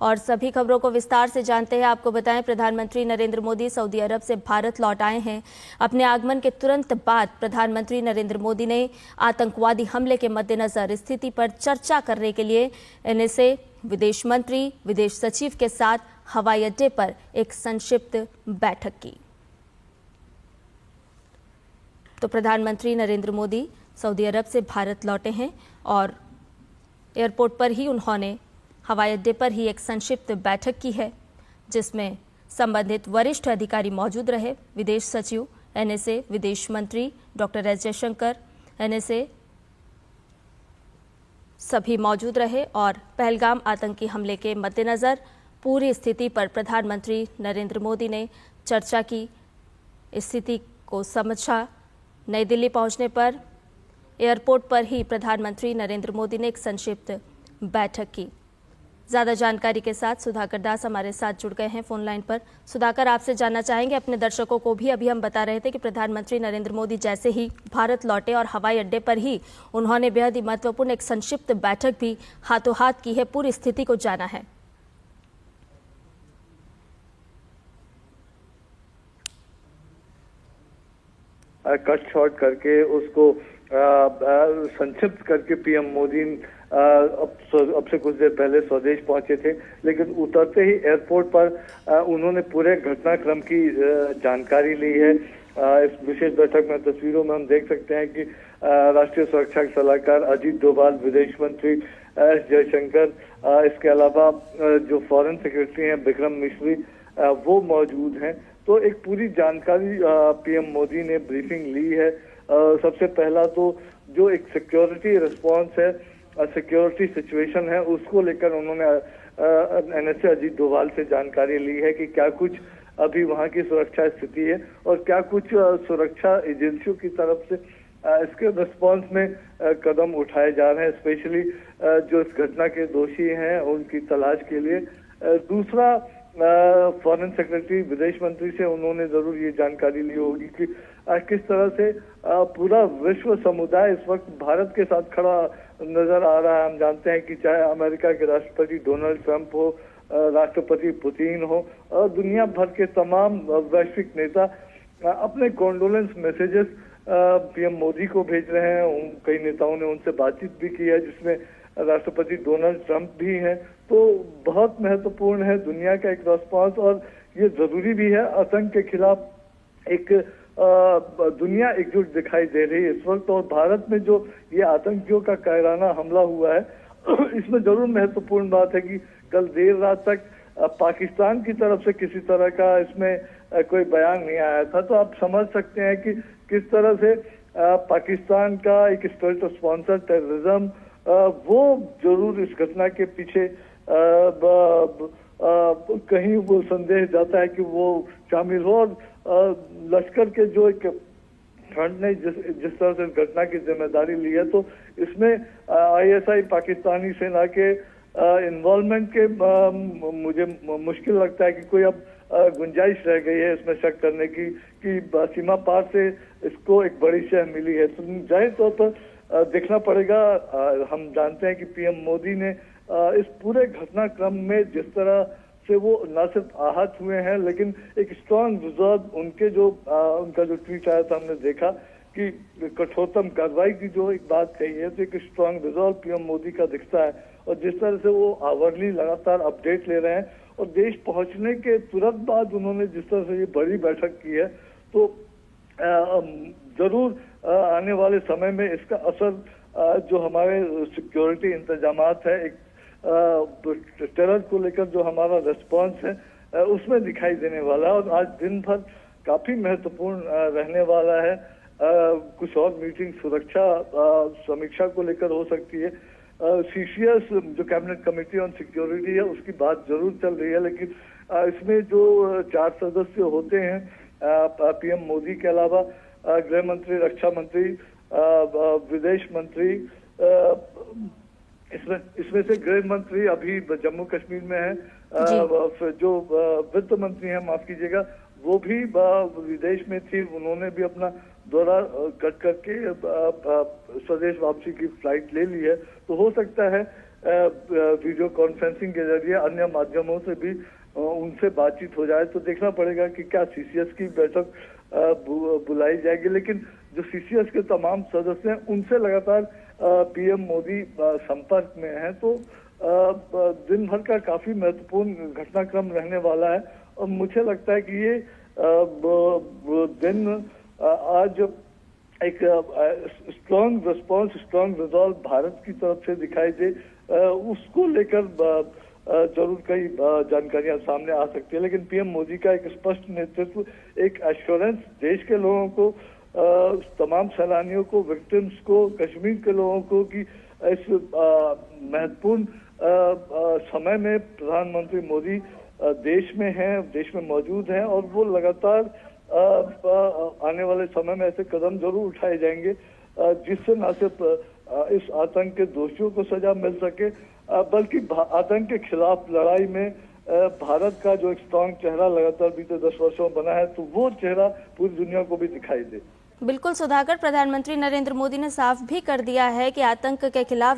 और सभी खबरों को विस्तार से जानते हैं। आपको बताएं, प्रधानमंत्री नरेंद्र मोदी सऊदी अरब से भारत लौट आए हैं। अपने आगमन के तुरंत बाद प्रधानमंत्री नरेंद्र मोदी ने आतंकवादी हमले के मद्देनजर स्थिति पर चर्चा करने के लिए एनएसए विदेश मंत्री, विदेश सचिव के साथ हवाई अड्डे पर एक संक्षिप्त बैठक की। तो प्रधानमंत्री नरेंद्र मोदी सऊदी अरब से भारत लौटे हैं और एयरपोर्ट पर ही उन्होंने हवाई अड्डे पर ही एक संक्षिप्त बैठक की है, जिसमें संबंधित वरिष्ठ अधिकारी मौजूद रहे। विदेश सचिव, एनएसए विदेश मंत्री डॉक्टर एस जयशंकर, एनएसए सभी मौजूद रहे और पहलगाम आतंकी हमले के मद्देनजर पूरी स्थिति पर प्रधानमंत्री नरेंद्र मोदी ने चर्चा की, स्थिति को समझा। नई दिल्ली पहुंचने पर एयरपोर्ट पर ही प्रधानमंत्री नरेंद्र मोदी ने एक संक्षिप्त बैठक की। ज़्यादा जानकारी के साथ सुधाकर दास हमारे साथ जुड़ गए हैं फोन लाइन पर। सुधाकर, आपसे जानना चाहेंगे, अपने दर्शकों को भी अभी हम बता रहे थे कि प्रधानमंत्री नरेंद्र मोदी जैसे ही भारत लौटे और हवाई अड्डे पर ही उन्होंने बेहद ही महत्वपूर्ण एक संक्षिप्त बैठक भी हाथों हाथ की है, पूरी स्थिति को जाना है। कट शॉट करके उसको संक्षिप्त करके पीएम मोदी अब से कुछ देर पहले स्वदेश पहुंचे थे, लेकिन उतरते ही एयरपोर्ट पर उन्होंने पूरे घटनाक्रम की जानकारी ली है। इस विशेष बैठक में तस्वीरों में हम देख सकते हैं कि राष्ट्रीय सुरक्षा के सलाहकार अजीत डोभाल, विदेश मंत्री एस जयशंकर, इसके अलावा जो फॉरेन सेक्रेटरी हैं विक्रम मिश्री, वो मौजूद हैं। तो एक पूरी जानकारी पीएम मोदी ने ब्रीफिंग ली है। सबसे पहला तो जो एक सिक्योरिटी रिस्पांस है, सिक्योरिटी सिचुएशन है, उसको लेकर उन्होंने एनएसए अजीत डोभाल से जानकारी ली है कि क्या कुछ अभी वहां की सुरक्षा स्थिति है और क्या कुछ सुरक्षा एजेंसियों की तरफ से इसके रिस्पांस में कदम उठाए जा रहे हैं, स्पेशली जो इस घटना के दोषी हैं उनकी तलाश के लिए। दूसरा, फॉरेन सेक्रेटरी, विदेश मंत्री से उन्होंने जरूर ये जानकारी ली होगी कि किस तरह से पूरा विश्व समुदाय इस वक्त भारत के साथ खड़ा नजर आ रहा है। हम जानते हैं कि चाहे अमेरिका के राष्ट्रपति डोनाल्ड ट्रंप हो, राष्ट्रपति पुतिन हो, और दुनिया भर के तमाम वैश्विक नेता अपने कॉन्डोलेंस मैसेजेस पीएम मोदी को भेज रहे हैं। कई नेताओं ने उनसे बातचीत भी की है, जिसमें राष्ट्रपति डोनाल्ड ट्रंप भी हैं। तो बहुत महत्वपूर्ण है दुनिया का एक रिस्पांस, और ये जरूरी भी है। आतंक के खिलाफ एक दुनिया एकजुट दिखाई दे रही है इस वक्त, और भारत में जो ये आतंकियों का कायराना हमला हुआ है इसमें जरूर महत्वपूर्ण बात है कि कल देर रात तक पाकिस्तान की तरफ से किसी तरह का इसमें कोई बयान नहीं आया था। तो आप समझ सकते हैं कि किस तरह से पाकिस्तान का एक स्टेट स्पॉन्सर टेररिज्म, वो जरूर इस घटना के पीछे कहीं वो संदेह जाता है कि वो शामिल हो। और लश्कर के जो एक फ्रंट ने जिस तरह से इस घटना की जिम्मेदारी ली है, तो इसमें आईएसआई पाकिस्तानी सेना के इन्वॉल्वमेंट के मुझे मुश्किल लगता है कि कोई अब गुंजाइश रह गई है इसमें शक करने की कि सीमा पार से इसको एक बड़ी शह मिली है। तो जाहिर तौर पर देखना पड़ेगा। हम जानते हैं कि पीएम मोदी ने इस पूरे घटनाक्रम में जिस तरह से वो न सिर्फ आहत हुए हैं, लेकिन एक स्ट्रॉन्ग रिजॉल्व उनका जो ट्वीट आया था, हमने देखा कि कठोरतम कार्रवाई की जो एक बात कही है, तो एक स्ट्रॉन्ग रिजॉल्व पीएम मोदी का दिखता है। और जिस तरह से वो आवरली लगातार अपडेट ले रहे हैं, और देश पहुंचने के तुरंत बाद उन्होंने जिस तरह से ये बड़ी बैठक की है, तो जरूर आने वाले समय में इसका असर जो हमारे सिक्योरिटी इंतजामात है, एक टेरर को लेकर जो हमारा रिस्पांस है, उसमें दिखाई देने वाला है। और आज दिन भर काफी महत्वपूर्ण रहने वाला है। कुछ और मीटिंग सुरक्षा समीक्षा को लेकर हो सकती है। सीसीएस जो कैबिनेट कमेटी ऑन सिक्योरिटी है, उसकी बात जरूर चल रही है, लेकिन इसमें जो 4 सदस्य होते हैं पीएम मोदी के अलावा, गृह मंत्री, रक्षा मंत्री, विदेश मंत्री, इसमें से गृह मंत्री अभी जम्मू कश्मीर में है, जो वित्त मंत्री हैं, माफ कीजिएगा, वो भी विदेश में थी। उन्होंने भी अपना दौरा कट करके स्वदेश वापसी की फ्लाइट ले ली है। तो हो सकता है वीडियो कॉन्फ्रेंसिंग के जरिए अन्य माध्यमों से भी उनसे बातचीत हो जाए। तो देखना पड़ेगा कि क्या सीसीएस की बैठक बुलाई जाएगी, लेकिन जो सीसीएस के तमाम सदस्य हैं उनसे लगातार पीएम मोदी संपर्क में हैं। तो दिन भर का काफी महत्वपूर्ण घटनाक्रम रहने वाला है और मुझे लगता है कि ये दिन आज एक strong response, strong resolve Bharat की तरफ से दिखाई दे, उसको लेकर जरूर कई जानकारियां सामने आ सकती है। लेकिन पीएम मोदी का एक स्पष्ट नेतृत्व, एक एश्योरेंस देश के लोगों को, तमाम सैलानियों को, विक्टिम्स को, कश्मीर के लोगों को कि इस महत्वपूर्ण समय में प्रधानमंत्री मोदी देश में हैं, देश में मौजूद हैं और वो लगातार आने वाले समय में ऐसे कदम जरूर उठाए जाएंगे जिससे न सिर्फ इस आतंक के दोषियों को सजा मिल सके, बल्कि आतंक के खिलाफ लड़ाई में भारत का जो एक स्ट्रॉन्ग चेहरा लगातार बीते 10 वर्षों में बना है, तो वो चेहरा पूरी दुनिया को भी दिखाई दे। बिल्कुल सुधाकर, प्रधानमंत्री नरेंद्र मोदी ने साफ भी कर दिया है कि आतंक के खिलाफ